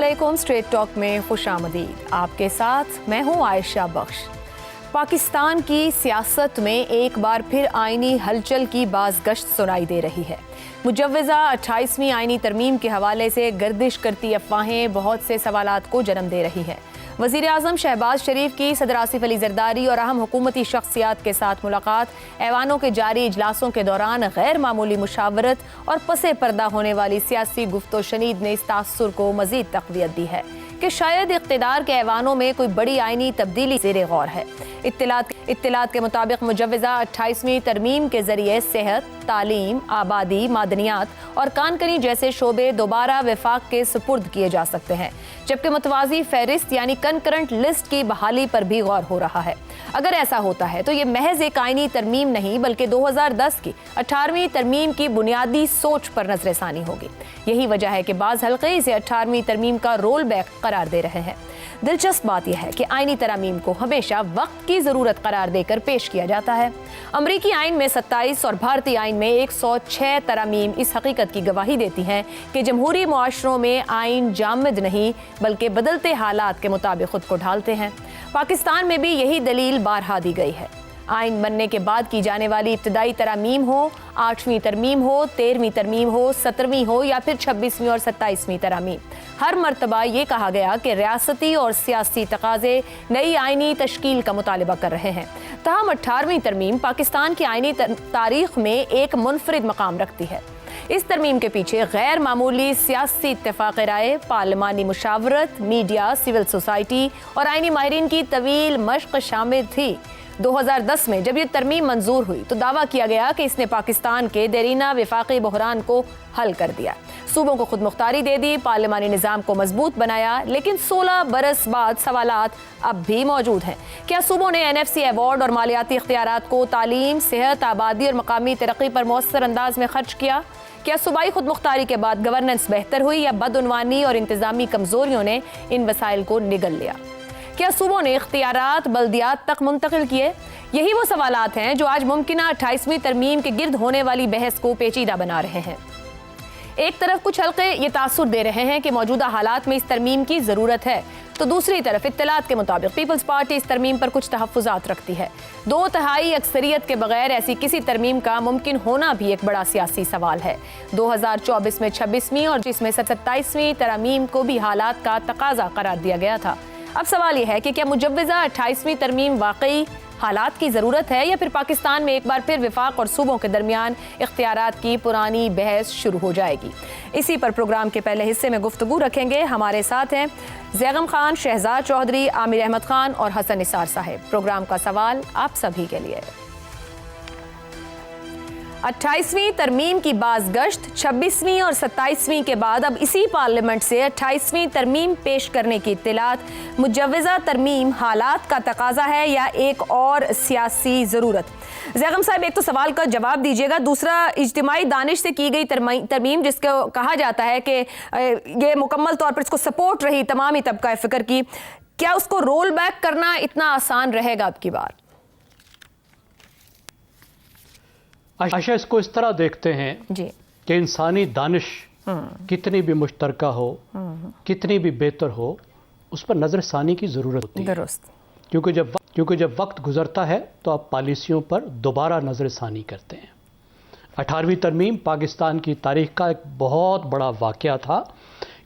अस्सलामुअलैकुम। Straight talk में खुशामदीद। आपके साथ मैं हूँ आयशा बख्श। पाकिस्तान की सियासत में एक बार फिर आईनी हलचल की बाज़गश्त सुनाई दे रही है। मुजव्वज़ा 28वीं आईनी तरमीम के हवाले से गर्दिश करती अफवाहें बहुत से सवालात को जन्म दे रही हैं। वज़ीर आज़म शहबाज शरीफ की सदर आसिफ अली ज़रदारी और अहम हुकूमती शख्सियात के साथ मुलाकात, ऐवानों के जारी इजलासों के दौरान गैर मामूली मुशावरत और पसे पर्दा होने वाली सियासी गुफ्तो शनीद ने इस तासुर को मज़ीद तक़वियत दी है कि शायद इक़्तिदार के ऐवानों में कोई बड़ी आईनी तब्दीली ज़ेरे गौर है। इत्तलात के मुताबिक मुजव्वज़ा 28वीं तरमीम के ज़रिए सेहत, तालीम, आबादी, मादनियात और कानकनी जैसे शोबे दोबारा वफाक के सुपुर्द किए जा सकते हैं, जबकि मुतवाज़ी फहरिस्त यानी कंकरेंट लिस्ट की बहाली पर भी गौर हो रहा है। अगर ऐसा होता है तो ये महज एक आईनी तरमीम नहीं बल्कि 2010 की 18वीं तरमीम की बुनियादी सोच पर नजरसानी होगी। यही वजह है कि बाज़ हल्के इसे 18वीं तरमीम का रोल बैक करार दे रहे हैं। दिलचस्प बात यह है कि आईनी तरामीम को हमेशा वक्त की ज़रूरत करार देकर पेश किया जाता है। अमरीकी आइन में 27 और भारतीय आइन में 106 तरामीम इस हकीकत की गवाही देती हैं कि जमहूरी मुआशरों में आइन जामिद नहीं बल्कि बदलते हालात के मुताबिक खुद को ढालते हैं। पाकिस्तान में भी यही दलील बारहा दी गई है। आइन बनने के बाद की जाने वाली इब्तदाई तरामीम हो, 8वीं तरमीम हो, 13वीं तरमीम हो, 17वीं हो या फिर 26वीं और 27वीं तरामीम, हर मरतबा ये कहा गया कि रियासती और सियासी तकाजे नई आइनी तश्कील का मुतालबा कर रहे हैं। ताहम 18वीं तरमीम पाकिस्तान की आइनी तारीख में एक मुनफरिद मकाम रखती है। इस तरमीम के पीछे गैर मामूली सियासी इत्तेफाक राय, पार्लिमानी मुशावरत, मीडिया, सिविल सोसाइटी और आइनी माहिरीन की तवील मश्क शामिल थी। 2010 में जब ये तरमीम मंजूर हुई तो दावा किया गया कि इसने पाकिस्तान के देरीना वफाकी बहरान को हल कर दिया, सूबों को खुद मुख्तारी दे दी, पार्लिमानी निज़ाम को मजबूत बनाया। लेकिन 16 बरस बाद सवालात अब भी मौजूद हैं। क्या सूबों ने NFC अवार्ड और मालियाती इख्तियारात को तालीम, सेहत, आबादी और मकामी तरक्की पर मौसर अंदाज में खर्च किया? क्या सूबाई खुद मुख्तारी के बाद गवर्नेंस बेहतर हुई या बदउनवानी और इंतजामी कमजोरियों ने इन वसाइल को निगल लिया? क्या सूबों ने इख्तियारात बल्दियात तक मुंतकिल किए? यही वो सवालात हैं जो आज मुमकिना 28वीं तरमीम के गिर्द होने वाली बहस को पेचीदा बना रहे हैं। एक तरफ कुछ हल्के ये तासुर दे रहे हैं कि मौजूदा हालात में इस तरमीम की ज़रूरत है, तो दूसरी तरफ इत्तलात के मुताबिक पीपल्स पार्टी इस तरमीम पर कुछ तहफ़्फ़ुज़ात रखती है। 2/3 अक्सरियत के बगैर ऐसी किसी तरमीम का मुमकिन होना भी एक बड़ा सियासी सवाल है। 2024 में 26वीं और जिसमें 27वीं तरमीम को भी हालात का तकाजा करार दिया गया था। अब सवाल यह है कि क्या मुजव्वज़ा 28वीं तरमीम वाकई हालात की ज़रूरत है या फिर पाकिस्तान में एक बार फिर वफाक और सूबों के दरमियान इख्तियारात की पुरानी बहस शुरू हो जाएगी? इसी पर प्रोग्राम के पहले हिस्से में गुफ्तगू रखेंगे। हमारे साथ हैं ज़ैगम खान, शहजाद चौधरी, आमिर अहमद खान और हसन निसार साहब। प्रोग्राम का सवाल आप सभी के लिए। 28वीं तरमीम की बाज़गश्त 26वीं और 27वीं के बाद अब इसी पार्लियामेंट से 28वीं तरमीम पेश करने की इत्तलात मुजव्वज़ा तरमीम हालात का तकाजा है या एक और सियासी ज़रूरत? ज़ैगम साहब, एक तो सवाल का जवाब दीजिएगा, दूसरा इज्तिमाई दानिश से की गई तरमीम जिसको कहा जाता है कि ये मुकम्मल तौर पर इसको सपोर्ट रही तमामी तबका फ़िक्र की, क्या उसको रोल बैक करना इतना आसान रहेगा अब की बार? आशा, इसको इस तरह देखते हैं जी कि इंसानी दानिश कितनी भी मुश्तरका हो, कितनी भी बेहतर हो, उस पर नज़रसानी की ज़रूरत होती है। क्योंकि जब वक्त गुजरता है तो आप पॉलिसियों पर दोबारा नज़रसानी करते हैं। 18वीं तरमीम पाकिस्तान की तारीख का एक बहुत बड़ा वाक़या था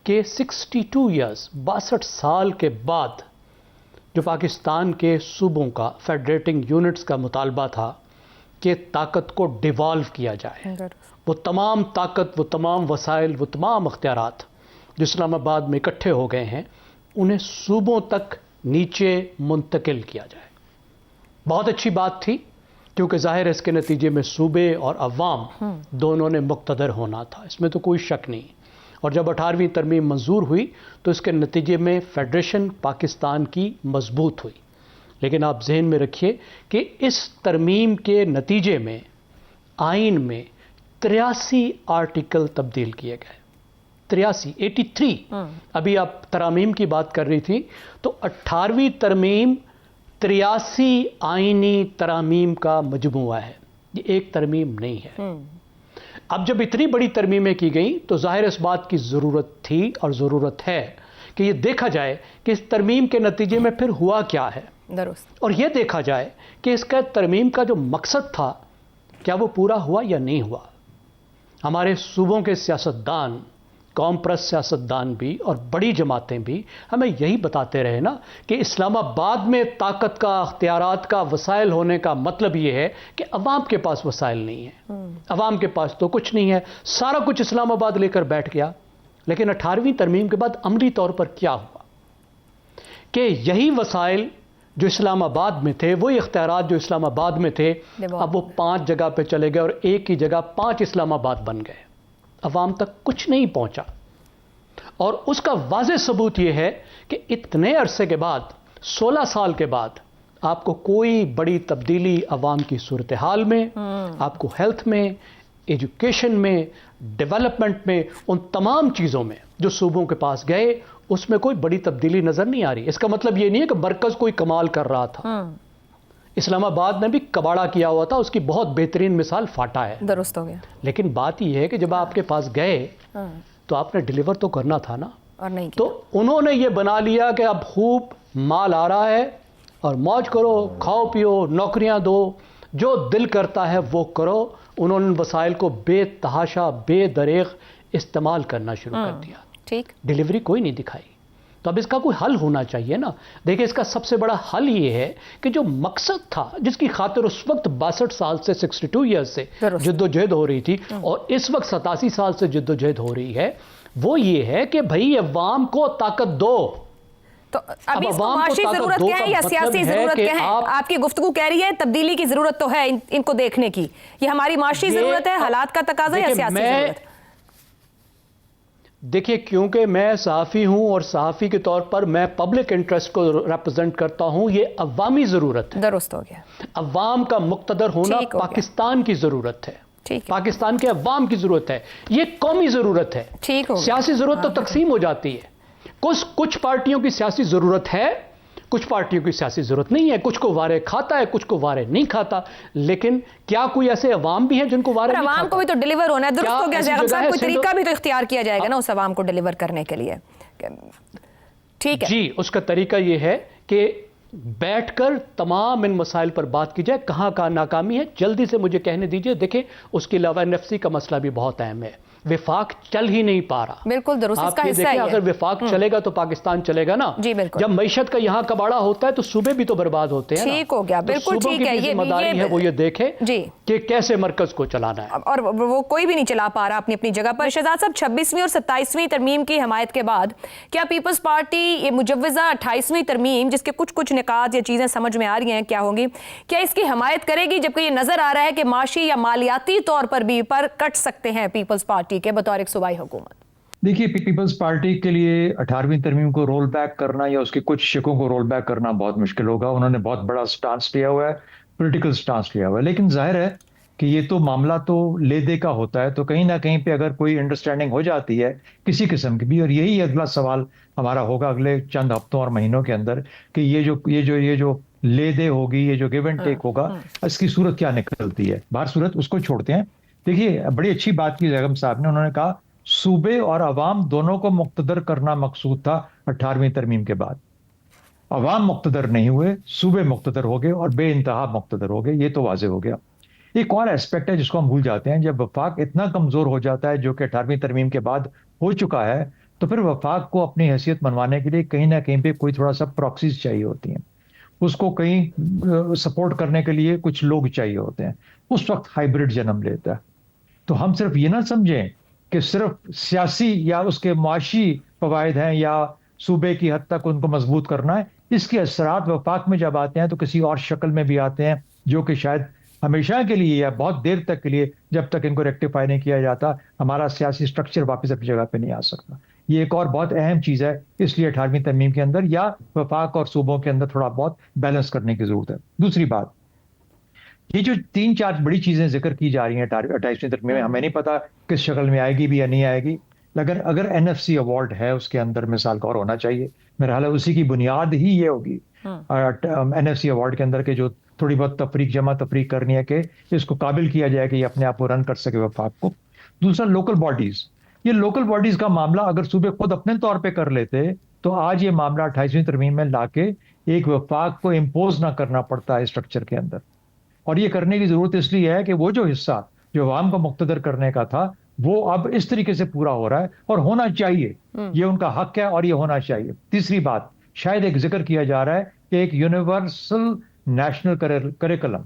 कि 62 ईयर्स 62 साल के बाद जो पाकिस्तान के सूबों का फेडरेटिंग यूनिट्स का मुतालबा था कि ताकत को डिवॉल्व किया जाए, वो तमाम ताकत, वो तमाम वसाइल, वो तमाम अख्तियारात जो इस्लामाबाद में इकट्ठे हो गए हैं उन्हें सूबों तक नीचे मुंतकिल किया जाए। बहुत अच्छी बात थी क्योंकि ज़ाहिर है इसके नतीजे में सूबे और अवाम दोनों ने मुक़्तदर होना था, इसमें तो कोई शक नहीं। और जब 18वीं तरमीम मंजूर हुई तो इसके नतीजे में फेडरेशन पाकिस्तान की मजबूत हुई। लेकिन आप जहन में रखिए कि इस तरमीम के नतीजे में आइन में 83 आर्टिकल तब्दील किए गए। 83 अभी आप तरामीम की बात कर रही थी तो 18वीं तरमीम 83 आइनी तरामीम का मजमुआ है, ये एक तरमीम नहीं है। अब जब इतनी बड़ी तरमीमें की गई तो जाहिर इस बात की ज़रूरत थी और ज़रूरत है कि ये देखा जाए कि इस तरमीम के नतीजे में फिर हुआ क्या है, और ये देखा जाए कि इसका तरमीम का जो मकसद था क्या वो पूरा हुआ या नहीं हुआ। हमारे सूबों के सियासतदान, कौम परस्त सियासतदान भी और बड़ी जमातें भी हमें यही बताते रहे ना कि इस्लामाबाद में ताकत का, अख्तियारात का, वसाइल होने का मतलब ये है कि अवाम के पास वसाइल नहीं है। अवाम के पास तो कुछ नहीं है, सारा कुछ इस्लामाबाद लेकर बैठ गया। लेकिन 18वीं तरमीम के बाद अमली तौर पर क्या हुआ कि यही वसाइल जो इस्लामाबाद में थे, वही इख्तियारात जो इस्लामाबाद में थे, अब वो 5 जगह पे चले गए और एक ही जगह 5 इस्लामाबाद बन गए। अवाम तक कुछ नहीं पहुंचा। और उसका वाज़ेह सबूत यह है कि इतने अरसे के बाद, 16 साल के बाद, आपको कोई बड़ी तब्दीली अवाम की सूरत हाल में, आपको हेल्थ में, एजुकेशन में, डेवलपमेंट में, उन तमाम चीज़ों में जो सूबों के पास गए, उसमें कोई बड़ी तब्दीली नजर नहीं आ रही। इसका मतलब ये नहीं है कि मरकज कोई कमाल कर रहा था। इस्लामाबाद ने भी कबाड़ा किया हुआ था, उसकी बहुत बेहतरीन मिसाल फाटा है, दुरुस्त हो गया। लेकिन बात यह है कि जब आपके पास गए तो आपने डिलीवर तो करना था ना, और नहीं किया। तो उन्होंने ये बना लिया कि अब खूब माल आ रहा है और मौज करो, खाओ पियो, नौकरियां दो, जो दिल करता है वो करो। उन्होंने वसाइल को बेतहाशा, बेदरेग इस्तेमाल करना शुरू कर दिया। ठीक, डिलीवरी कोई नहीं दिखाई। तो अब इसका कोई हल होना चाहिए ना। देखिए, इसका सबसे बड़ा हल ये है कि जो मकसद था, जिसकी खातिर उस वक्त 62 साल से, 62 ईयर्स से जद्दोजहद हो रही थी और इस वक्त 87 साल से जद्दोजहद हो रही है, वो ये है कि भाई अवाम को ताकत दो। तो अभी इसको माशी जरूरत क्या है या सियासी जरूरत क्या है? आपकी गुफ्तगू कह रही है तब्दीली की जरूरत तो है इनको देखने की। ये हमारी माशी जरूरत है, हालात का तकाजा, या सियासी जरूरत? देखिए, क्योंकि मैं सहाफ़ी हूं और सहाफ़ी के तौर पर मैं पब्लिक इंटरेस्ट को रिप्रेजेंट करता हूं, ये अवामी ज़रूरत है। दुरुस्त हो गया। अवाम का मुक्तदर होना पाकिस्तान की ज़रूरत है, पाकिस्तान के अवाम की ज़रूरत है, ये कौमी ज़रूरत है। ठीक हो, सियासी ज़रूरत तो तकसीम हो जाती है। कुछ पार्टियों की सियासी ज़रूरत है, कुछ पार्टियों की सियासी ज़रूरत नहीं है। कुछ को वारे खाता है, कुछ को वारे नहीं खाता। लेकिन क्या कोई ऐसे अवाम भी हैं जिनको वारे नहीं खाता? अवाम को भी तो डिलीवर होना है, दुरुस्त हो गया जाएगा, कोई तरीका भी तो इख्तियार किया जाएगा ना उस अवाम को डिलीवर करने के लिए। ठीक है जी, उसका तरीका ये है कि बैठकर तमाम इन मसाइल पर बात की जाए, कहाँ कहाँ नाकामी है जल्दी से मुझे कहने दीजिए। देखिए, उसके अलावा एनएफसी का मसला भी बहुत अहम है। विफाक चल ही नहीं पा रहा। बिल्कुल दुरुस्त, इसका हिस्सा है। अगर विफाक चलेगा तो पाकिस्तान चलेगा ना जी। बिल्कुल, जब मईशत का यहाँ कबाड़ा होता है तो सूबे भी तो बर्बाद होते हैं। ठीक हो गया, बिल्कुल ठीक है। ये जिम्मेदारी है वो ये देखे जी कि कैसे मरकज को चलाना है, और वो कोई भी नहीं चला पा रहा अपनी अपनी जगह पर। शहजाद साहब, 26वीं और 27वीं तरमीम की हमायत के बाद क्या पीपल्स पार्टी ये मुजव्वजा 28वीं तरमीम, जिसके कुछ निकात या चीजें समझ में आ रही हैं क्या होंगी, क्या इसकी हमायत करेगी? जबकि ये नजर आ रहा है कि माशी या मालियाती तौर पर भी पर कट सकते हैं पीपल्स पार्टी के बतौर एक सूबाई हुकूमत। देखिए, पीपल्स पार्टी के लिए 18वीं तरमीम को रोल बैक करना या उसके कुछ शिकों को रोल बैक करना बहुत मुश्किल होगा। उन्होंने बहुत बड़ा स्टांस लिया हुआ है, पॉलिटिकल स्टांस लिया हुआ है। लेकिन जाहिर है कि ये तो मामला तो ले दे का होता है, तो कहीं ना कहीं पे अगर कोई अंडरस्टैंडिंग हो जाती है किसी किस्म की भी, और यही अगला सवाल हमारा होगा अगले चंद हफ्तों और महीनों के अंदर कि ये जो ले दे होगी, ये जो गिव एंड टेक होगा, इसकी सूरत क्या निकलती है। बाहर सूरत उसको छोड़ते हैं। देखिए, बड़ी अच्छी बात की जैगम साहब ने, उन्होंने कहा सूबे और अवाम दोनों को मुक्तदर करना मकसूद था 18वीं तरमीम के बाद। अवाम मुक्तदर नहीं हुए, सूबे मुक्तदर हो गए और बेइंतहा मुक्तदर हो गए, ये तो वाजे हो गया। एक और एस्पेक्ट है जिसको हम भूल जाते हैं, जब वफाक इतना कमजोर हो जाता है, जो कि 18वीं तरमीम के बाद हो चुका है, तो फिर वफाक को अपनी हैसियत मनवाने के लिए कहीं ना कहीं पे कोई थोड़ा सा प्रॉक्सीज चाहिए होती हैं, उसको कहीं सपोर्ट करने के लिए कुछ लोग चाहिए होते हैं। उस वक्त हाइब्रिड जन्म लेता है। तो हम सिर्फ ये ना समझें कि सिर्फ सियासी या उसके मुआशी फवायद हैं या सूबे की हद तक उनको मजबूत करना है। इसके असरात वफाक में जब आते हैं तो किसी और शक्ल में भी आते हैं, जो कि शायद हमेशा के लिए या बहुत देर तक के लिए, जब तक इनको रेक्टिफाई नहीं किया जाता, हमारा सियासी स्ट्रक्चर वापस अपनी जगह पे नहीं आ सकता। ये एक और बहुत अहम चीज़ है। इसलिए 18वीं तरमीम के अंदर या वफाक और सूबों के अंदर थोड़ा बहुत बैलेंस करने की जरूरत है। दूसरी बात, ये जो 3-4 बड़ी चीजें जिक्र की जा रही हैं 28वीं तरमीम में, हमें नहीं पता किस शक्ल में आएगी भी या नहीं आएगी। लेकिन अगर एनएफसी अवार्ड है उसके अंदर मिसाल का और होना चाहिए, मेरा ख्याल है उसी की बुनियाद ही ये होगी एनएफसी अवार्ड के अंदर के जो थोड़ी बहुत जमा तफरीक करनी है कि इसको काबिल किया जाए कि ये अपने आप को रन कर सके वफाक को। दूसरा, लोकल बॉडीज। ये लोकल बॉडीज का मामला अगर सूबे खुद अपने तौर पे कर लेते तो आज ये मामला 28वीं तरमीम में लाके एक वफाक को इम्पोज ना करना पड़ता है स्ट्रक्चर के अंदर। और ये करने की जरूरत इसलिए है कि वो जो हिस्सा जो अवाम को मुक्तदर करने का था वो अब इस तरीके से पूरा हो रहा है और होना चाहिए। ये उनका हक है और ये होना चाहिए। तीसरी बात, शायद एक जिक्र किया जा रहा है कि एक यूनिवर्सल नेशनल करिकुलम,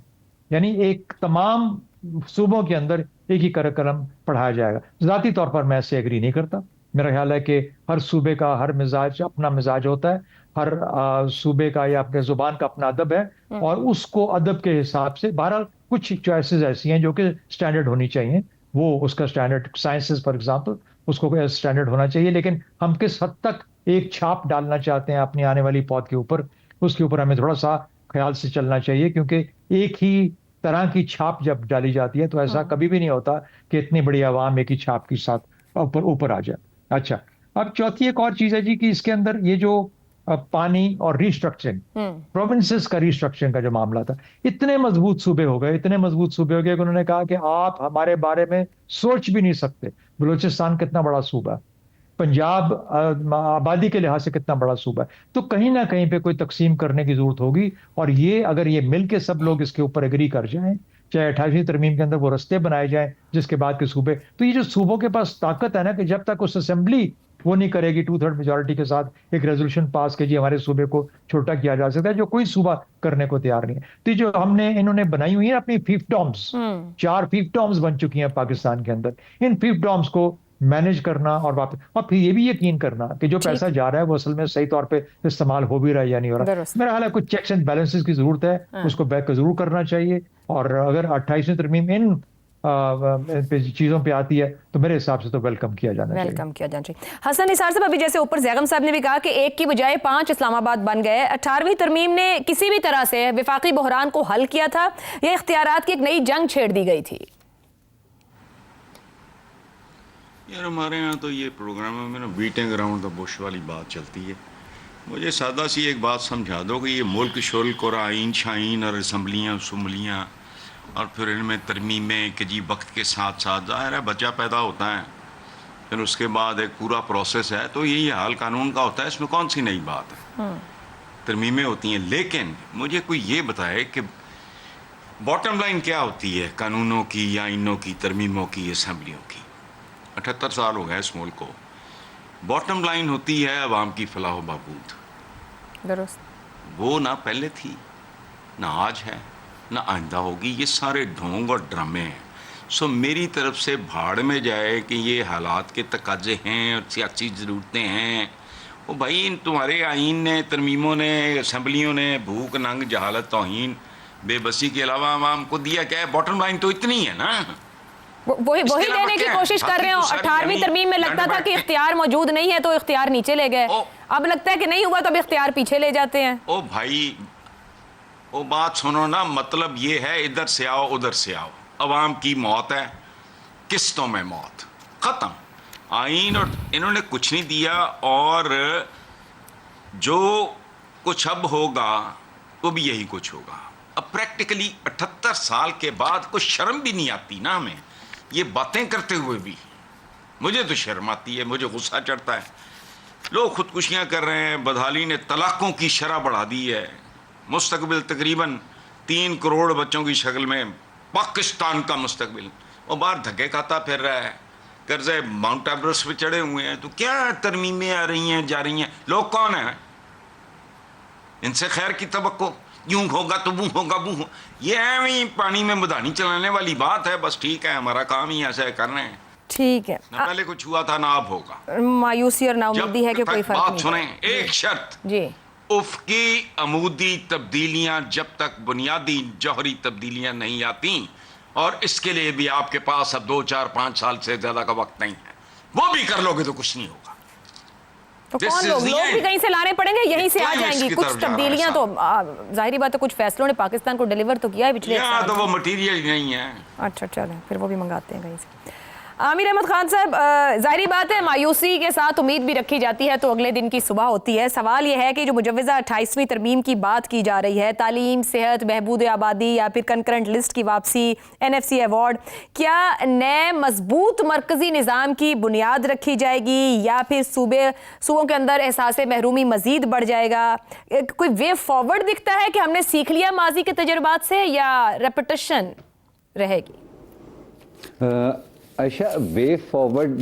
यानी एक तमाम सूबों के अंदर एक ही करिकुलम पढ़ाया जाएगा। जाती तौर पर मैं इससे एग्री नहीं करता। मेरा ख्याल है कि हर सूबे का हर मिजाज अपना मिजाज होता है, हर सूबे का या अपने जुबान का अपना अदब है और उसको अदब के हिसाब से बहरहाल कुछ चॉइसेस ऐसी हैं जो कि स्टैंडर्ड होनी चाहिए। वो उसका स्टैंडर्ड साइंसेस फॉर एग्जांपल उसको स्टैंडर्ड होना चाहिए, लेकिन हम किस हद तक एक छाप डालना चाहते हैं अपनी आने वाली पौध के ऊपर, उसके ऊपर हमें थोड़ा सा ख्याल से चलना चाहिए। क्योंकि एक ही तरह की छाप जब डाली जाती है तो ऐसा कभी भी नहीं होता कि इतनी बड़ी आवाम एक ही छाप के साथ ऊपर आ जाए। अच्छा, अब चौथी एक और चीज है जी कि इसके अंदर ये जो पानी और रिस्ट्रक्चरिंग, प्रोविंसेस का रिस्ट्रक्चरिंग का जो मामला था, इतने मजबूत सूबे हो गए कि उन्होंने कहा कि आप हमारे बारे में सोच भी नहीं सकते। बलूचिस्तान कितना बड़ा सूबा है, पंजाब आबादी के लिहाज से कितना बड़ा सूबा है, तो कहीं ना कहीं पे कोई तकसीम करने की जरूरत होगी। और ये अगर ये मिलके सब लोग इसके ऊपर एग्री कर जाएं, चाहे 28वीं तरमीम के अंदर वो रस्ते बनाए जाएं जिसके बाद के सूबे, तो ये जो सूबों के पास ताकत है ना कि जब तक उस असेंबली वो नहीं करेगी 2/3 मेजोरिटी के साथ एक रेजोल्यूशन पास के जी हमारे सूबे को छोटा किया जा सकता है, जो कोई सूबा करने को तैयार नहीं है। तो जो हमने इन्होंने बनाई हुई है अपनी फिefdoms, 4 फिefdoms बन चुकी हैं पाकिस्तान के अंदर, इन फिefdoms को मैनेज करना और वापस, और फिर ये भी यकीन करना कि जो पैसा जा रहा है वो असल में सही तौर पे इस्तेमाल हो भी रहा है या नहीं हो रहा। मेरा हाल है कुछ चेक्स एंड बैलेंसेस की जरूरत है, उसको बैक जरूर करना चाहिए। और अगर 28वीं तरमीम इन चीजों पे आती है तो मेरे हिसाब से तो वेलकम किया जाना चाहिए। हसन निसार साहब, अभी जैसे ऊपर जैगम साहब ने भी कहा कि एक की बजाय 5 इस्लामाबाद बन गए, 18वीं तरमीम ने किसी भी तरह से विफाकी बहरान को हल किया था या इख्तियारात की एक नई जंग छेड़ दी गई थी? यार हमारे यहाँ तो ये प्रोग्रामों में ना बीटिंग अराउंड द बुश वाली बात चलती है। मुझे सादा सी एक बात समझा दो कि ये मुल्क शुल्क और आइन शाइन और असम्बलियाँ असम्बलियाँ और फिर इनमें तरमीमें कि जी वक्त के साथ साथ ज़ाहिर है बच्चा पैदा होता है, फिर उसके बाद एक पूरा प्रोसेस है, तो यही हाल कानून का होता है, इसमें कौन सी नई बात है। तरमीमें होती हैं, लेकिन मुझे कोई ये बताए कि बॉटम लाइन क्या होती है कानूनों की या आइनों की, तरमीमों की, असम्बलियों की। 78 साल हो गए इस मुल्क को। बॉटम लाइन होती है अवाम की फलाह बहबूद, दुरुस्त। वो ना पहले थी, ना आज है, ना आइंदा होगी। ये सारे ढोंग और ड्रामे हैं। सो मेरी तरफ से भाड़ में जाए कि ये हालात के तकाजे हैं और सियासी ज़रूरतें हैं। वो भाई इन तुम्हारे आइन ने, तरमीमों ने, असम्बलियों ने भूख नंग जहालत तौहीन बेबसी के अलावा आवाम को दिया क्या है? बॉटम लाइन तो इतनी है ना, वही देने की कोशिश कर रहे हो। 18वीं तरमीम में लगता था कि इख्तियार मौजूद नहीं है तो इख्तियार नीचे ले गए, अब लगता है कि नहीं हुआ तो अब इख्तियार पीछे ले जाते हैं। ओ भाई वो बात सुनो ना, मतलब ये है इधर से आओ उधर से आओ, अवाम की मौत है, किस्तों में मौत, खत्म। आइन और इन्होंने कुछ नहीं दिया और जो कुछ अब होगा वो भी यही कुछ होगा। अब प्रैक्टिकली 78 साल के बाद कुछ शर्म भी नहीं आती ना हमें ये बातें करते हुए भी। मुझे तो शर्म आती है, मुझे गुस्सा चढ़ता है। लोग खुदकुशियां कर रहे हैं, बदहाली ने तलाकों की शरह बढ़ा दी है। मुस्तकबिल तकरीबन 3 करोड़ बच्चों की शक्ल में पाकिस्तान का मुस्तकबिल वो बाहर धक्के खाता फिर रहा है, कर्जे माउंट एवरेस्ट पे चढ़े हुए हैं। तो क्या तरमीमें आ रही हैं जा रही हैं, लोग कौन हैं? इनसे खैर की तवक्को, यूं होगा तो वो होगा वो हो, ये है पानी में मदानी चलाने वाली बात है। बस ठीक है, हमारा काम ही ऐसा कर रहे हैं। ठीक है, ना पहले कुछ हुआ था ना अब होगा। मायूसी और नाउमीदी है कि कोई फर्क नहीं। बात सुने, एक शर्त जी, उफ़क़ी अमूदी तब्दीलियां जब तक बुनियादी जौहरी तब्दीलियां नहीं आती, और इसके लिए भी आपके पास अब 2, 4, 5 साल से ज्यादा का वक्त नहीं है, वो भी कर लोगे तो कुछ नहीं होगा। तो कौन लोग भी कहीं से लाने पड़ेंगे, यहीं से आ जाएंगी कुछ तब्दीलियां। तो जाहिर बात है कुछ फैसलों ने पाकिस्तान को डिलीवर तो किया है पिछले तो वो मटीरियल नहीं है। अच्छा चलें, फिर वो भी मंगाते हैं कहीं से। आमिर अहमद खान साहब, जाहिर बात है मायूसी के साथ उम्मीद भी रखी जाती है तो अगले दिन की सुबह होती है। सवाल यह है कि जो मुजव्वज़ा 28वीं तरमीम की बात की जा रही है, तालीम, सेहत, बहबूद आबादी या फिर कंकरेंट लिस्ट की वापसी, NFC अवार्ड, क्या नए मजबूत मरकजी निज़ाम की बुनियाद रखी जाएगी या फिर सूबों के अंदर एहसास महरूमी मजीद बढ़ जाएगा? कोई वे फॉरवर्ड दिखता है कि हमने सीख लिया माजी के तजुर्बात से या रेपिटेशन रहेगी? आयशा, वे फॉरवर्ड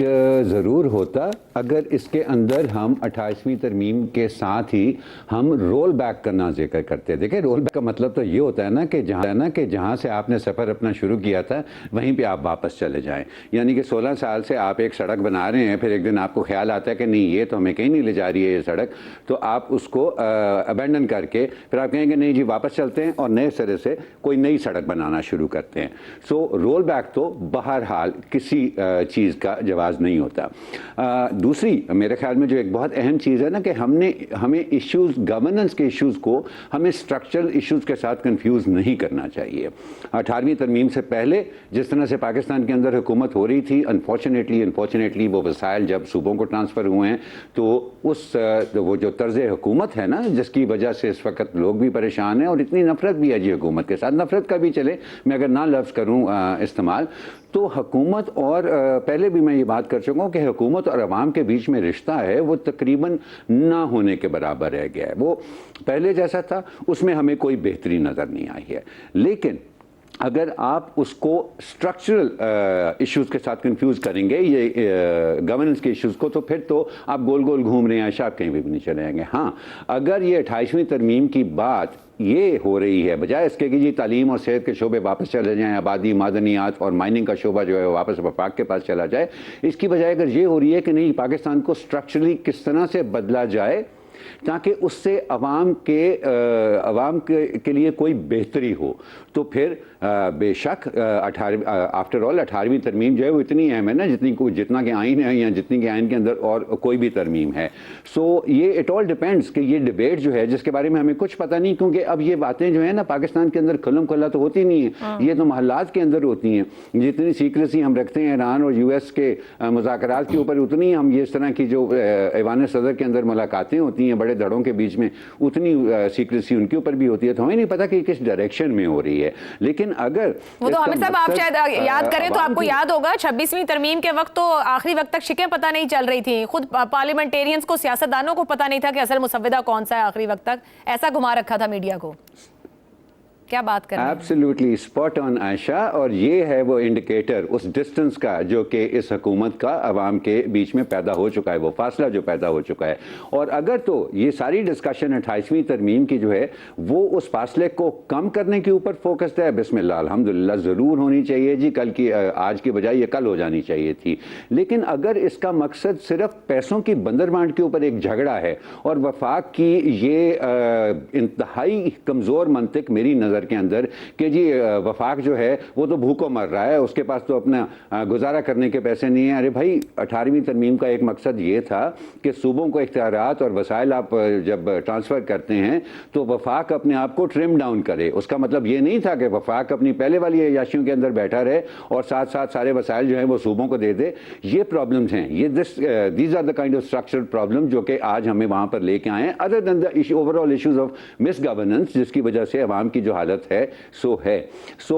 ज़रूर होता अगर इसके अंदर हम 28वीं तरमीम के साथ ही हम रोल बैक करना जिक्र करते। देखिए, रोल बैक का मतलब तो ये होता है ना कि जहाँ से आपने सफ़र अपना शुरू किया था वहीं पे आप वापस चले जाएं। यानी कि 16 साल से आप एक सड़क बना रहे हैं, फिर एक दिन आपको ख्याल आता है कि नहीं, ये तो हमें कहीं नहीं ले जा रही है ये सड़क, तो आप उसको अबेंडन करके फिर आप कहेंगे नहीं जी वापस चलते हैं और नए सिरे से कोई नई सड़क बनाना शुरू करते हैं। सो रोल बैक तो बहरहाल किसी चीज़ का जवाज़ नहीं होता। दूसरी मेरे ख्याल में जो एक बहुत अहम चीज़ है ना कि हमें इश्यूज़, गवर्नेंस के इश्यूज़ को हमें स्ट्रक्चरल इश्यूज़ के साथ कंफ्यूज नहीं करना चाहिए। 18वीं तरमीम से पहले जिस तरह से पाकिस्तान के अंदर हुकूमत हो रही थी, अनफॉर्चुनेटली वो वसाइल जब सूबों को ट्रांसफ़र हुए हैं तो वो जो तर्ज़ हुकूमत है ना, जिसकी वजह से इस वक्त लोग भी परेशान हैं और इतनी नफरत भी है जी हुकूमत के साथ। नफरत का भी चले, मैं अगर ना लफ्ज़ करूँ इस्तेमाल, तो हुकूमत और पहले भी मैं ये बात कर चुका हूँ कि हुकूमत और अवाम के बीच में रिश्ता है वो तकरीबन ना होने के बराबर रह गया है। वो पहले जैसा था उसमें हमें कोई बेहतरी नज़र नहीं आई है। लेकिन अगर आप उसको स्ट्रक्चरल इश्यूज़ के साथ कंफ्यूज करेंगे, ये गवर्नेंस के इश्यूज़ को, तो फिर तो आप गोल गोल घूम रहे हैं, शायद कहीं भी नहीं चले जाएंगे। हाँ, अगर ये 28वीं तरमीम की बात ये हो रही है बजाय इसके कि जी तालीम और सेहत के शोबे वापस चले जाएं, आबादी, मादनियात और माइनिंग का शोबा जो है वापस वफाक के पास चला जाए, इसकी बजाय अगर ये हो रही है कि नहीं पाकिस्तान को स्ट्रक्चरली किस तरह से बदला जाए ताकि उससे अवाम के लिए कोई बेहतरी हो, तो फिर बेशक आफ्टर ऑल 18वीं तरमीम जो है वो इतनी अहम है ना जितना कि आइन है या जितनी कि आइन के अंदर और कोई भी तरमीम है। सो ये इट ऑल डिपेंड्स कि ये डिबेट जो है जिसके बारे में हमें कुछ पता नहीं, क्योंकि अब ये बातें जो है ना पाकिस्तान के अंदर खुल्लम खुल्ला तो होती नहीं है, ये तो महल्लात के अंदर होती हैं। जितनी सीक्रेसी हम रखते हैं ईरान और US के मुज़ाकरात के ऊपर, उतनी हम ये इस तरह की जो ऐवान सदर के अंदर मुलाकातें होती हैं बड़े धड़ों के बीच में, उतनी सीक्रेसी उनके ऊपर भी होती है। तो हमें नहीं पता कि किस डायरेक्शन में हो रही है। लेकिन अगर वो तो आमिर साहब आप शायद याद करें तो आपको याद होगा 26वीं तरमीम के वक्त तो आखिरी वक्त तक शिकें पता नहीं चल रही थी, खुद पार्लियामेंटेरियंस को, सियासतदानों को पता नहीं था कि असल मुसव्विदा कौन सा है। आखिरी वक्त तक ऐसा घुमा रखा था मीडिया को। क्या बात कर रहे हैं? एब्सोल्युटली स्पॉट ऑन आयशा, और ये है वो इंडिकेटर उस डिस्टेंस का जो कि इस हुकूमत का अवाम के बीच में पैदा हो चुका है, वो फासला जो पैदा हो चुका है। और अगर तो ये सारी डिस्कशन 28वीं तरमीम की जो है वो उस फासले को कम करने के ऊपर फोकस्ड है, बिस्मिल्लाह अल्हम्दुलिल्लाह ज़रूर होनी चाहिए जी, कल की आज की बजाय ये कल हो जानी चाहिए थी। लेकिन अगर इसका मकसद सिर्फ पैसों की बंदरबांट के ऊपर एक झगड़ा है और वफाक की ये इंतहाई कमज़ोर मंतिक मेरी नज़र के अंदर कि जी वफाक जो है वो तो भूखों मर रहा है, उसके पास तो अपना गुजारा करने के पैसे नहीं है। अरे भाई, 18वीं तरमीम का एक मकसद ये था कि सूबों को इख्तियारात और वसाइल आप जब ट्रांसफ़र करते हैं तो वफाक अपने आप को ट्रिम डाउन करे। उसका मतलब ये नहीं था कि वफाक अपनी पहले वाली अयाशियों के अंदर बैठा रहे और साथ साथ सारे वसाइल जो हैं वो सूबों को दे दे। ये प्रॉब्लम्स हैं, ये these are the kind of structural problem जो कि आज हमें वहाँ पर लेके आए हैं, other than the overall issues of misgovernance जिसकी वजह से अवाम की जो हालत है सो है। सो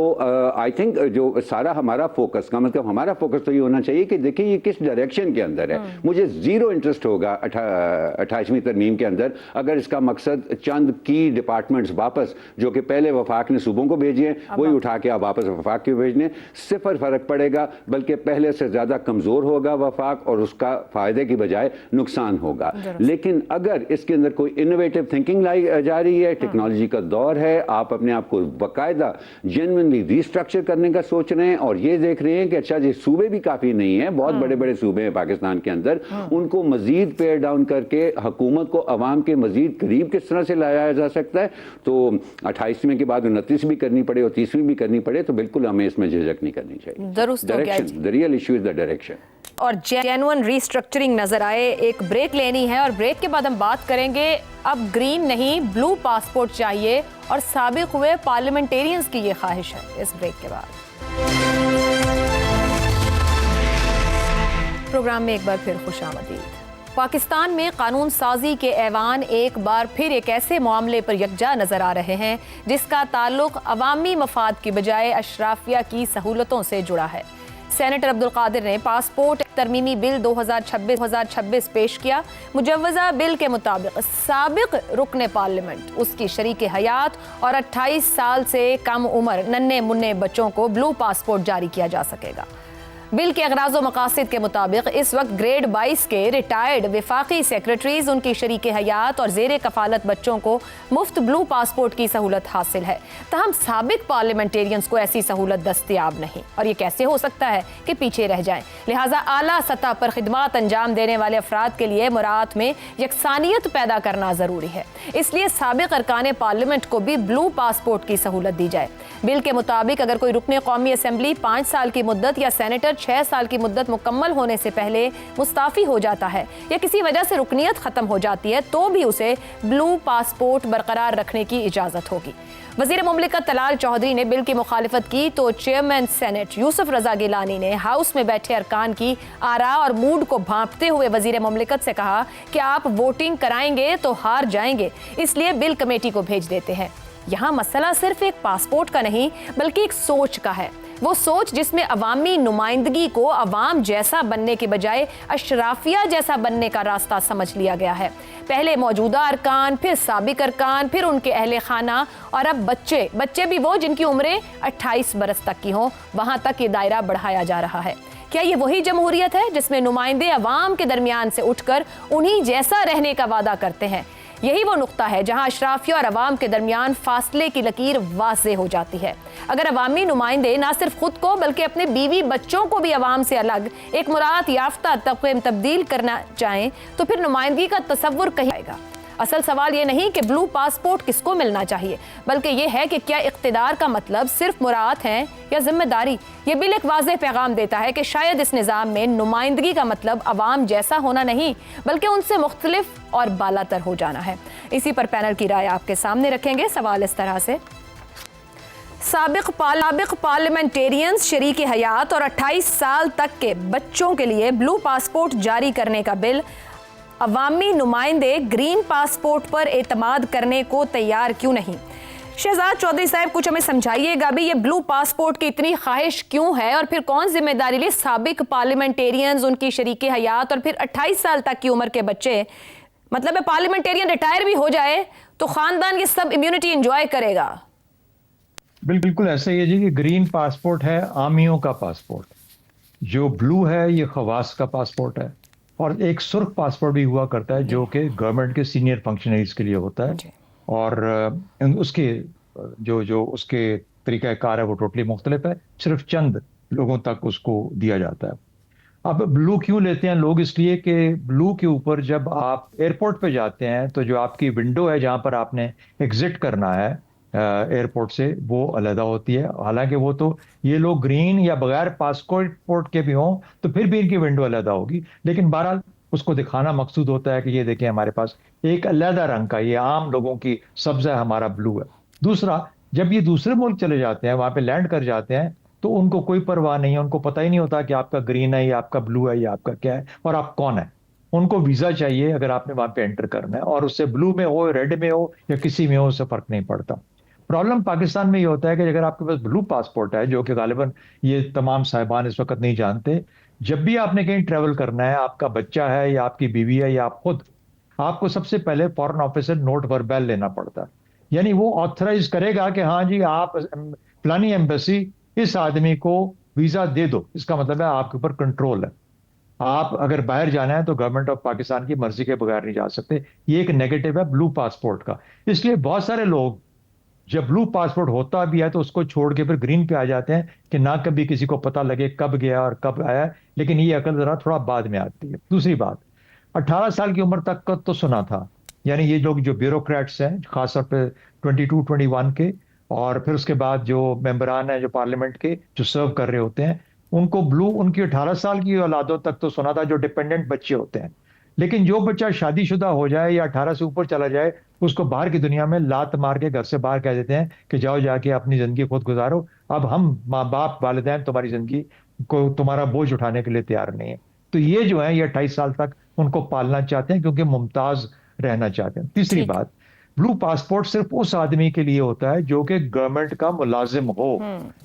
आई थिंक जो सारा हमारा फोकस का मतलब हमारा फोकस तो ये होना चाहिए कि देखिए ये किस डायरेक्शन के अंदर है। मुझे ज़ीरो इंटरेस्ट होगा 28वीं तरमीम के अंदर अगर इसका मकसद चंद की डिपार्टमेंट्स वापस जो कि पहले वफाक ने सूबों को भेजे हैं वही उठा के आप वापस वफाक के भेजने, सिफर फर्क पड़ेगा, बल्कि पहले से ज़्यादा कमज़ोर होगा वफाक और उसका फ़ायदे की बजाय नुकसान होगा। लेकिन अगर इसके अंदर कोई इनोवेटिव थिंकिंग लाई जा रही है, टेक्नोलॉजी का दौर है, आप अपने आप को बाकायदा जेन्युइनली रीस्ट्रक्चर करने का सोच रहे हैं और ये देख रहे हैं कि अच्छा जी सूबे भी काफ़ी नहीं है, बहुत बड़े बड़े सूबे हैं पाकिस्तान के अंदर, उनको मजीद पेयर डाउन करके हुकूमत को अवाम के मजीद करीब किस तरह से लाया जा सकता है। तो 28वें के बाद 29 भी करनी पड़े और 30वीं भी करनी पड़े तो बिल्कुल हमें इसमें झिझक नहीं करनी चाहिए। Direction, the real issue is the direction और जेन्युइन रीस्ट्रक्चरिंग नजर आए। एक ब्रेक लेनी है और ब्रेक के बाद हम बात करेंगे अब ग्रीन नहीं ब्लू पासपोर्ट चाहिए और साबिक हुए पार्लियामेंटेरियंस की ये ख्वाहिश है। इस ब्रेक के बाद प्रोग्राम में एक बार फिर खुशामदीद। पाकिस्तान में कानून साजी के ऐवान एक बार फिर एक ऐसे मामले पर यकजा नजर आ रहे हैं जिसका ताल्लुक अवामी मफाद की बजाय अशराफिया की सहूलतों से जुड़ा है। सेनेटर अब्दुल कादिर ने पासपोर्ट तरमीमी बिल 2026 पेश किया। मुजव्वजा बिल के मुताबिक साबिक रुकने पार्लियामेंट, उसकी शरीक हयात और 28 साल से कम उम्र नन्हे मुन्ने बच्चों को ब्लू पासपोर्ट जारी किया जा सकेगा। बिल के अगराज़ व मकासद के मुताबिक इस वक्त ग्रेड 22 के रिटायर्ड वफाकी सेक्रेटरीज, उनकी शरीक हयात और जेर कफालत बच्चों को मुफ्त ब्लू पासपोर्ट की सहूलत हासिल है। तहम साबिक पार्लियामेंटेरियंस को ऐसी सहूलत दस्तयाब नहीं, और ये कैसे हो सकता है कि पीछे रह जाएं। लिहाजा आला सतह पर खिदमत अंजाम देने वाले अफराद के लिए मुरात में यकसानियत पैदा करना ज़रूरी है। इसलिए साबिक अरकान पार्लियामेंट को भी ब्लू पासपोर्ट की सहूलत दी जाए। बिल के मुताबिक अगर कोई रुकने कौमी असम्बली 5 साल की मुद्दत या सेनेटर 6 साल की मुद्दत मुकम्मल होने से पहले मुस्ताफी हो जाता है या किसी वजह से रुकनियत खत्म हो जाती है तो भी उसे ब्लू पासपोर्ट बरकरार रखने की इजाजत होगी। वजीर मुमलिकत तलाल चौधरी ने बिल की मुखालिफत की तो चेयरमैन सेनेट यूसुफ रजा गिलानी ने हाउस में बैठे अरकान की आरा और मूड को भांपते हुए वजीर मुमलिकत से कहा कि आप वोटिंग कराएंगे तो हार जाएंगे, इसलिए बिल कमेटी को भेज देते हैं। यहाँ मसला सिर्फ एक पासपोर्ट का नहीं बल्कि एक सोच का है। वो सोच जिसमें अवामी नुमाइंदगी को अवाम जैसा बनने के बजाय अशराफिया जैसा बनने का रास्ता समझ लिया गया है। पहले मौजूदा अरकान, फिर साबिक अरकान, फिर उनके अहले खाना और अब बच्चे भी वो जिनकी उम्रें 28 बरस तक की हों, वहां तक ये दायरा बढ़ाया जा रहा है। क्या ये वही जमहूरियत है जिसमें नुमाइंदे अवाम के दरमियान से उठकर उन्हीं जैसा रहने का वादा करते हैं? यही वो नुक्ता है जहां अशराफिया और अवाम के दरमियान फासले की लकीर वाज़े हो जाती है। अगर अवामी नुमाइंदे ना सिर्फ खुद को बल्कि अपने बीवी बच्चों को भी अवाम से अलग एक मुराद याफ्ता तबके में तब्दील करना चाहें तो फिर नुमाइंदगी का तसव्वुर कहीं आएगा। असल सवाल ये नहीं कि ब्लू पासपोर्ट किसको मिलना चाहिए, बल्कि ये है कि क्या इख्तिदार का मतलब सिर्फ मुराद है या जिम्मेदारी। ये बिल एक वाज़ेह पैगाम देता है कि शायद इस निज़ाम में नुमाइंदगी का मतलब अवाम जैसा होना नहीं बल्कि उनसे मुख्तलिफ और बालातर हो जाना है। इसी पर पैनल की राय आपके सामने रखेंगे। सवाल इस तरह से, साबिक पार्लियामेंटेरियंस, शरीक हयात और 28 साल तक के बच्चों के लिए ब्लू पासपोर्ट जारी करने का बिल, अवामी नुमाइंदे ग्रीन पासपोर्ट पर एतमाद करने को तैयार क्यों नहीं? शहजाद चौधरी साहब, कुछ हमें समझाइएगा भी, ये ब्लू पासपोर्ट की इतनी ख्वाहिश क्यों है और फिर कौन जिम्मेदारी ले? साबिक पार्लियामेंटेरियंस, उनकी शरीक हयात और फिर 28 साल तक की उम्र के बच्चे, मतलब पार्लियामेंटेरियन रिटायर भी हो जाए तो खानदान ये सब इम्यूनिटी एंजॉय करेगा। बिल्कुल ऐसा ही है जी कि ग्रीन पासपोर्ट है आमियों का पासपोर्ट, जो ब्लू है ये खवास का पासपोर्ट है, और एक सुर्ख पासपोर्ट भी हुआ करता है जो कि गवर्नमेंट के सीनियर फंक्शनरीज के लिए होता है, और उसके जो उसके तरीक़ाकार है वो टोटली मुख्तलिफ है, सिर्फ चंद लोगों तक उसको दिया जाता है। अब ब्लू क्यों लेते हैं लोग? इसलिए कि ब्लू के ऊपर जब आप एयरपोर्ट पे जाते हैं तो जो आपकी विंडो है जहां पर आपने एग्जिट करना है एयरपोर्ट से, वो अलहदा होती है। हालांकि वो तो ये लोग ग्रीन या बगैर पासपोर्ट के भी हों तो फिर भी इनकी विंडो अलहदा होगी, लेकिन बहरहाल उसको दिखाना मकसूद होता है कि ये देखें हमारे पास एक अलहदा रंग का, ये आम लोगों की सब्ज़ है, हमारा ब्लू है। दूसरा, जब ये दूसरे मुल्क चले जाते हैं, वहां पे लैंड कर जाते हैं, तो उनको कोई परवाह नहीं है, उनको पता ही नहीं होता कि आपका ग्रीन है या आपका ब्लू है या आपका क्या है और आप कौन है। उनको वीज़ा चाहिए अगर आपने वहां पे एंटर करना है, और उससे ब्लू में हो, रेड में हो या किसी में हो, उससे फर्क नहीं पड़ता। प्रॉब्लम पाकिस्तान में ये होता है कि अगर आपके पास ब्लू पासपोर्ट है, जो कि गालिबन ये तमाम साहिबान इस वक्त नहीं जानते, जब भी आपने कहीं ट्रैवल करना है, आपका बच्चा है या आपकी बीवी है या आप खुद, आपको सबसे पहले फॉरेन ऑफिस से नोट वर्बल लेना पड़ता है। यानी वो ऑथराइज करेगा कि हाँ जी आप फलानी एम्बेसी इस आदमी को वीजा दे दो, इसका मतलब है आपके ऊपर कंट्रोल है। आप अगर बाहर जाना है तो गवर्नमेंट ऑफ पाकिस्तान की मर्जी के बगैर नहीं जा सकते। ये एक नेगेटिव है ब्लू पासपोर्ट का। इसलिए बहुत सारे लोग जब ब्लू पासपोर्ट होता भी है तो उसको छोड़ के फिर ग्रीन पे आ जाते हैं कि ना कभी किसी को पता लगे कब गया और कब आया, लेकिन ये अकल जरा थोड़ा बाद में आती है। दूसरी बात, 18 साल की उम्र तक का तो सुना था, यानी ये लोग जो ब्यूरोक्रेट्स हैं खासतौर पे 22-21 के, और फिर उसके बाद जो मेंबरान हैं जो पार्लियामेंट के जो सर्व कर रहे होते हैं, उनको ब्लू उनकी 18 साल की औलादों तक तो सुना था, जो डिपेंडेंट बच्चे होते हैं। लेकिन जो बच्चा शादीशुदा हो जाए या 18 से ऊपर चला जाए, उसको बाहर की दुनिया में लात मार के घर से बाहर कह देते हैं कि जाओ जाके अपनी जिंदगी खुद गुजारो, अब हम माँ बाप वालिदैन तुम्हारी जिंदगी को तुम्हारा बोझ उठाने के लिए तैयार नहीं है। तो ये जो है ये 28 साल तक उनको पालना चाहते हैं क्योंकि मुमताज रहना चाहते हैं। तीसरी बात, ब्लू पासपोर्ट सिर्फ उस आदमी के लिए होता है जो कि गवर्नमेंट का मुलाजिम हो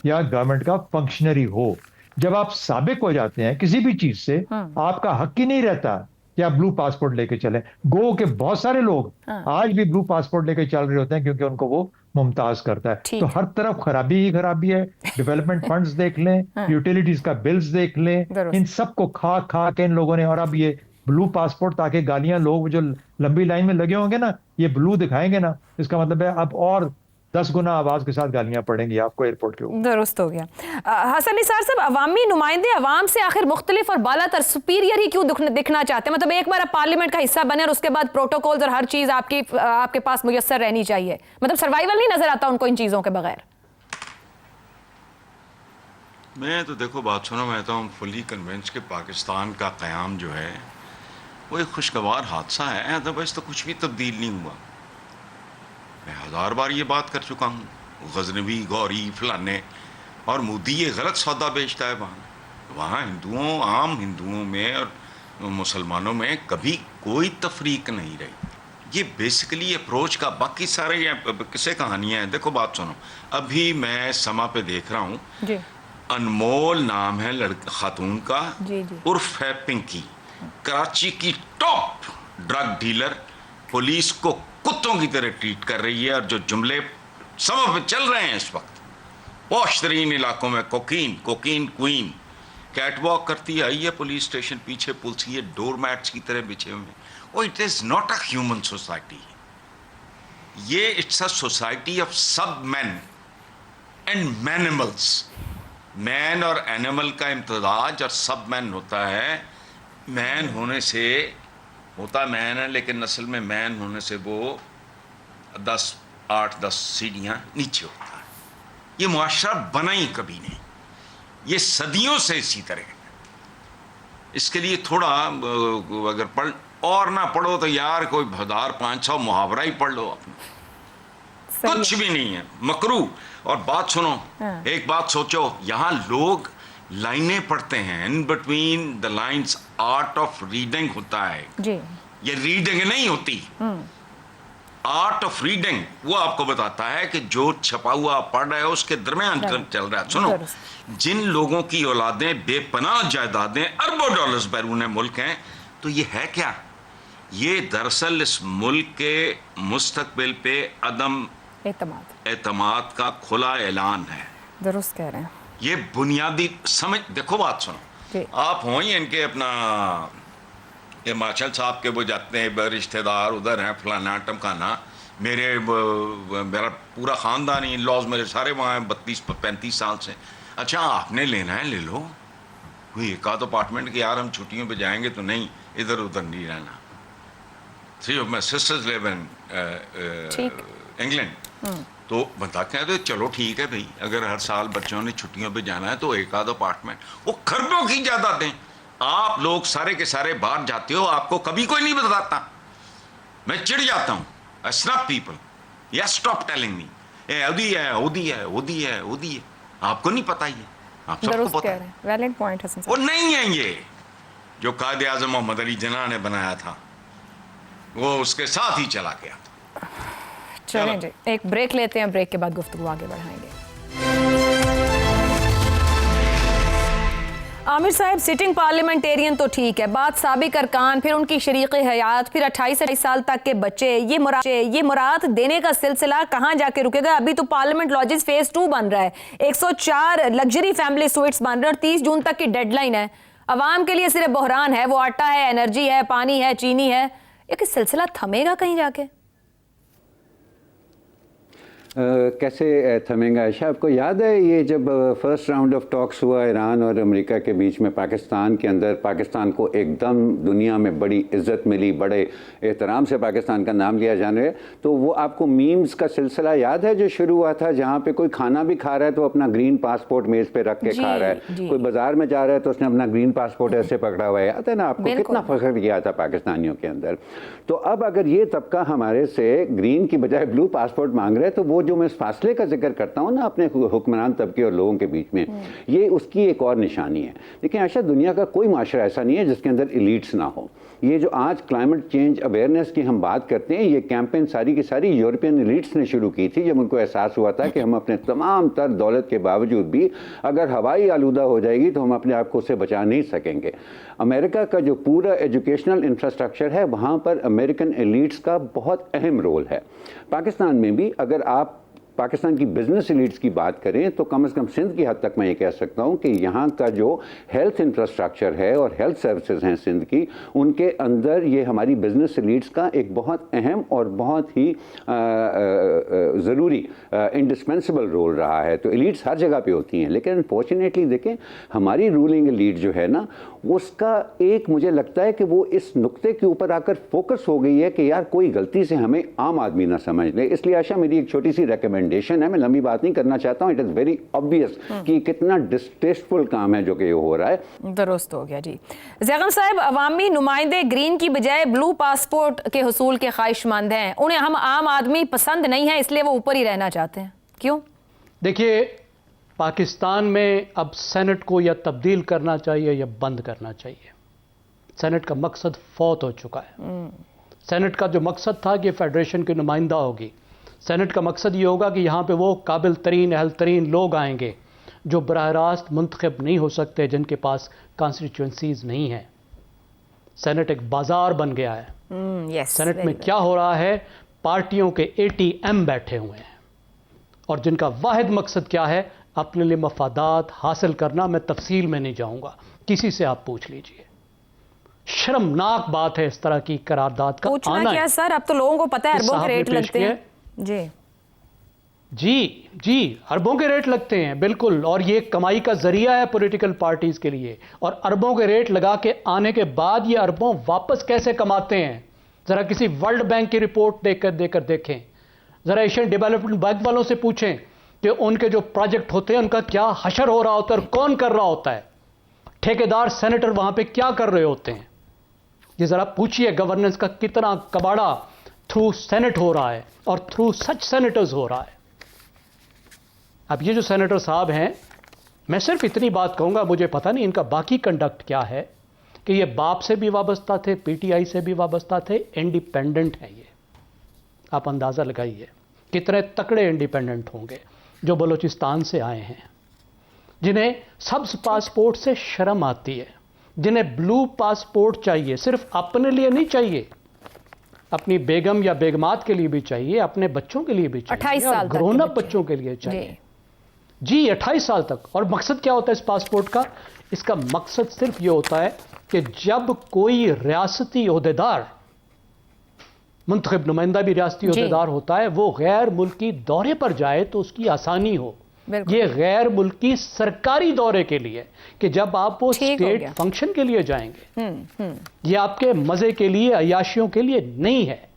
या गवर्नमेंट का फंक्शनरी हो। जब आप साबिक हो जाते हैं किसी भी चीज से, आपका हक ही नहीं रहता कि आप ब्लू पासपोर्ट लेके चले। गो के बहुत सारे लोग आज भी ब्लू पासपोर्ट लेके चल रहे होते हैं क्योंकि उनको वो मुमताज करता है। तो हर तरफ खराबी ही खराबी है। डेवलपमेंट फंड्स देख लें, यूटिलिटीज का बिल्स देख लें, इन सबको खा खा के इन लोगों ने, और अब ये ब्लू पासपोर्ट, ताकि गालियां, लोग जो लंबी लाइन में लगे होंगे ना, ये ब्लू दिखाएंगे ना, इसका मतलब है अब और 10 गुना आवाज के साथ गालियां पड़ेंगी आपको एयरपोर्ट के ऊपर। दुरुस्त हो गया। हसन निसार साहब, अवामी नुमाइंदे अवाम से आखिर मुख्तलिफ और बालातर सुपीरियर ही क्यों दिखना चाहते हैं? मतलब एक बार आप पार्लियामेंट का हिस्सा बने और उसके बाद प्रोटोकॉल्स और हर चीज आपके पास मुयस्सर रहनी चाहिए, मतलब सर्वाइवल नहीं नजर आता उनको इन चीजों के बगैर? मैं तो देखो बात सुनो, मैं तो फुली कन्विंस कि पाकिस्तान का क़याम जो है वो एक खुशगवार हादसा है, अदरवाइज तो कुछ भी तब्दील नहीं हुआ। मैं 1000 बार ये बात कर चुका हूँ, गजनवी, गौरी, फलाने और मोदी ये गलत सौदा बेचता है। वहाँ हिंदुओं, आम हिंदुओं में और मुसलमानों में कभी कोई तफरीक नहीं रही। ये बेसिकली अप्रोच का, बाकी सारे ये किस्से कहानियाँ हैं। देखो बात सुनो, अभी मैं समा पे देख रहा हूँ, अनमोल नाम है खातून का, उर्फ है पिंकी, कराची की टॉप ड्रग डीलर, पुलिस को कुत्तों की तरह ट्रीट कर रही है। और जो जुमले समा पे चल रहे हैं इस वक्त, पॉश तरीन इलाकों में कोकीन क्वीन कैटवॉक करती आई है पुलिस स्टेशन, पीछे पुलिस ये डोरमैट्स की तरह बिछे हुए। Oh, it is not a human society, ये it's a society of sub man and manimals. Man और एनिमल का इम्तजाज और सब मैन होता है। मैन होने से होता मैन है, लेकिन नस्ल में मैन होने से वो 8-10 सीढ़ियाँ नीचे होता है। ये मुआशरा बना ही कभी नहीं, ये सदियों से इसी तरह है। इसके लिए थोड़ा अगर पढ़ और ना पढ़ो तो यार कोई 1500 मुहावरा ही पढ़ लो अपना, कुछ भी नहीं है, मकरू। और बात सुनो, एक बात सोचो, यहाँ लोग लाइनें पढ़ते हैं, in between the lines art of reading होता है जी। ये रीडिंग नहीं होती, आर्ट ऑफ रीडिंग वो आपको बताता है कि जो छपा हुआ पढ़ रहे हो उसके दरमियान चल रहा है। सुनो, जिन लोगों की औलादें बेपनाह जायदादें अरबों डॉलर्स बैरून मुल्क हैं, तो ये है क्या? ये दरअसल इस मुल्क के मुस्तकबिल पे अदम एतमाद का खुला ऐलान है। दुरुस्त कह रहे हैं। ये बुनियादी समझ, देखो बात सुनो, आप हो ही इनके अपना ये मार्शल साहब के वो जाते हैं रिश्तेदार उधर हैं, फलाना टमकाना, मेरा पूरा ख़ानदान इन लॉज मेरे सारे वहाँ हैं 32-35 साल से। अच्छा आपने लेना है ले लो, कोई एक आध अपार्टमेंट के यार हम छुट्टियों पे जाएंगे तो नहीं, इधर उधर नहीं रहना। 3 of my sisters live in England, तो बता क्या तो चलो ठीक है भाई, अगर हर साल बच्चों ने छुट्टियों पे जाना है तो एक आध अपार्टमेंट, वो खरबों की जायदादें। आप लोग सारे के सारे बाहर जाते हो, आपको कभी कोई नहीं बताता, मैं चिढ़ जाता हूँ। I snap people, yes stop telling me ओदी है ओदी है ओदी है ओदी है, आपको नहीं पता, ये आप सबको पता है। वैलिड पॉइंट हसन साहब। वो नहीं है ये जो कायदे आज़म मोहम्मद अली जिन्ना ने बनाया था, वो उसके साथ ही चला गया। चलें जी, एक ब्रेक लेते हैं, ब्रेक के बाद गुफ्तगू आगे बढ़ाएंगे। आमिर साहब, सिटिंग पार्लियामेंटेरियन तो ठीक है, बात साबिक अरकान, फिर उनकी शरीक हयात, फिर 28 साल तक के बच्चे, ये मुराद देने का सिलसिला कहाँ जाके रुकेगा? अभी तो पार्लियामेंट लॉजेस फेज 2 बन रहा है, 104 लग्जरी फैमिली स्वीट्स बन रहे हैं और 30 जून तक की डेडलाइन है। अवाम के लिए सिर्फ बहरान है, वो आटा है, एनर्जी है, पानी है, चीनी है। ये सिलसिला थमेगा कहीं जाके? कैसे थमेगा आयशा? आपको याद है ये जब फर्स्ट राउंड ऑफ टॉक्स हुआ ईरान और अमेरिका के बीच में, पाकिस्तान के अंदर, पाकिस्तान को एकदम दुनिया में बड़ी इज्जत मिली, बड़े एहतराम से पाकिस्तान का नाम लिया जाने, तो वो आपको मीम्स का सिलसिला याद है जो शुरू हुआ था, जहाँ पे कोई खाना भी खा रहा है तो अपना ग्रीन पासपोर्ट मेज़ पे रख के खा रहा है, कोई बाजार में जा रहा है तो उसने अपना ग्रीन पासपोर्ट ऐसे पकड़ा हुआ है। याद है ना आपको? कितना फख्र किया था पाकिस्तानियों के अंदर। तो अब अगर ये तबका हमारे से ग्रीन की बजाय ब्लू पासपोर्ट मांग रहे हैं तो वो वो जो मैं इस फासले का जिक्र करता हूँ ना अपने हुक्मरान तबके और लोगों के बीच में, ये उसकी एक और निशानी है। देखिए आशा, दुनिया का कोई माशरा ऐसा नहीं है जिसके अंदर एलीट्स ना हो। ये जो आज क्लाइमेट चेंज अवेयरनेस की हम बात करते हैं, ये कैंपेन सारी की सारी यूरोपियन एलीट्स ने शुरू की थी, जब उनको एहसास हुआ था कि हम अपने तमाम तर दौलत के बावजूद भी अगर हवाई आलूदा हो जाएगी तो हम अपने आप को उससे बचा नहीं सकेंगे। अमेरिका का जो पूरा एजुकेशनल इंफ्रास्ट्रक्चर है, वहाँ पर अमेरिकन एलीट्स का बहुत अहम रोल है। पाकिस्तान में भी अगर आप पाकिस्तान की बिजनेस एलीट्स की बात करें तो कम से कम सिंध की हद तक मैं ये कह सकता हूँ कि यहाँ का जो हेल्थ इंफ्रास्ट्रक्चर है और हेल्थ सर्विसेज हैं सिंध की, उनके अंदर ये हमारी बिजनेस एलीट्स का एक बहुत अहम और बहुत ही ज़रूरी इंडिस्पेंसिबल रोल रहा है। तो एलीट्स हर जगह पे होती हैं, लेकिन अनफॉर्चुनेटली देखें हमारी रूलिंग एलीट जो है ना, उसका एक मुझे लगता है कि वो इस नुक्ते के ऊपर आकर फोकस हो गई है कि यार कोई गलती से हमें आम आदमी ना समझ ले। इसलिए आशा, मेरी एक छोटी सी रिकमेंडेशन है, मैं लंबी बात नहीं करना चाहता हूँ, इट इज़ वेरी ऑब्वियस कि कितना डिस्टेस्टफुल काम है जो कि ये हो रहा है। दुरुस्त हो गया जी। ज़ैगम साहब, अवामी नुमाइंदे ग्रीन की बजाय ब्लू पासपोर्ट के हुसूल के ख्वाहिशमंद हैं, उन्हें हम आम आदमी पसंद नहीं है, इसलिए वो ऊपर ही रहना चाहते हैं, क्यों? देखिए, पाकिस्तान में अब सेनेट को या तब्दील करना चाहिए या बंद करना चाहिए। सेनेट का मकसद फौत हो चुका है। सेनेट का जो मकसद था कि फेडरेशन की नुमाइंदा होगी, सेनेट का मकसद ये होगा कि यहाँ पे वो काबिल तरीन अहल तरीन लोग आएंगे जो बराह रास्त मुंतखब नहीं हो सकते, जिनके पास कॉन्स्टिट्यूंसीज नहीं है। सेनेट एक बाजार बन गया है। सेनेट में क्या हो रहा है, पार्टियों के ATM बैठे हुए हैं और जिनका वाहिद मकसद क्या है, अपने लिए मफादात हासिल करना। मैं तफसील में नहीं जाऊंगा, किसी से आप पूछ लीजिए। शर्मनाक बात है इस तरह की करारदाद का आना। क्या सर, अब तो लोगों को पता है अरबों के रेट लगते हैं। जी, अरबों के रेट लगते हैं, बिल्कुल। और ये कमाई का जरिया है पॉलिटिकल पार्टीज के लिए। और अरबों के रेट लगा के आने के बाद ये अरबों वापस कैसे कमाते हैं, जरा किसी वर्ल्ड बैंक की रिपोर्ट देकर देखें, जरा एशियन डेवलपमेंट बैंक वालों से पूछें कि उनके जो प्रोजेक्ट होते हैं उनका क्या हशर हो रहा होता है और कौन कर रहा होता है। ठेकेदार सेनेटर वहां पे क्या कर रहे होते हैं, ये जरा पूछिए। गवर्नेंस का कितना कबाड़ा थ्रू सेनेट हो रहा है और थ्रू सच सेनेटर्स हो रहा है। अब ये जो सेनेटर साहब हैं, मैं सिर्फ इतनी बात कहूंगा, मुझे पता नहीं इनका बाकी कंडक्ट क्या है, कि ये बाप से भी वाबस्ता थे, PTI से भी वाबस्ता थे, इंडिपेंडेंट है ये। आप अंदाजा लगाइए कितने तकड़े इंडिपेंडेंट होंगे जो बलूचिस्तान से आए हैं, जिन्हें सब्ज पासपोर्ट से शर्म आती है, जिन्हें ब्लू पासपोर्ट चाहिए, सिर्फ अपने लिए नहीं चाहिए, अपनी बेगम या बेगमात के लिए भी चाहिए, अपने बच्चों के लिए भी चाहिए, 28 साल तक ग्रोन अप बच्चों के लिए चाहिए। जी 28 साल तक। और मकसद क्या होता है इस पासपोर्ट का? इसका मकसद सिर्फ ये होता है कि जब कोई रियासती ओहदेदार, मुंतखब नुमाइंदा भी रियासती ओहदेदार होता है, वो गैर मुल्की दौरे पर जाए तो उसकी आसानी हो। ये गैर मुल्की सरकारी दौरे के लिए, कि जब आप वो स्टेट फंक्शन के लिए जाएंगे, ये आपके मजे के लिए, अयाशियों के लिए नहीं है।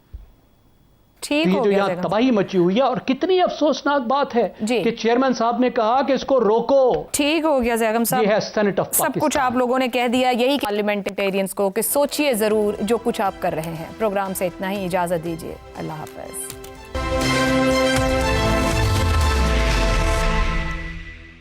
ठीक ये जो यहाँ तबाही मची हुई है, और कितनी अफसोसनाक बात है कि चेयरमैन साहब ने कहा कि इसको रोको। ठीक हो गया ज़ैगम साहब, ये है सेनेट ऑफ सब कुछ आप लोगों ने कह दिया। यही पार्लियामेंटेरियंस को कि सोचिए जरूर जो कुछ आप कर रहे हैं। प्रोग्राम से इतना ही, इजाजत दीजिए, अल्लाह हाफ़िज़।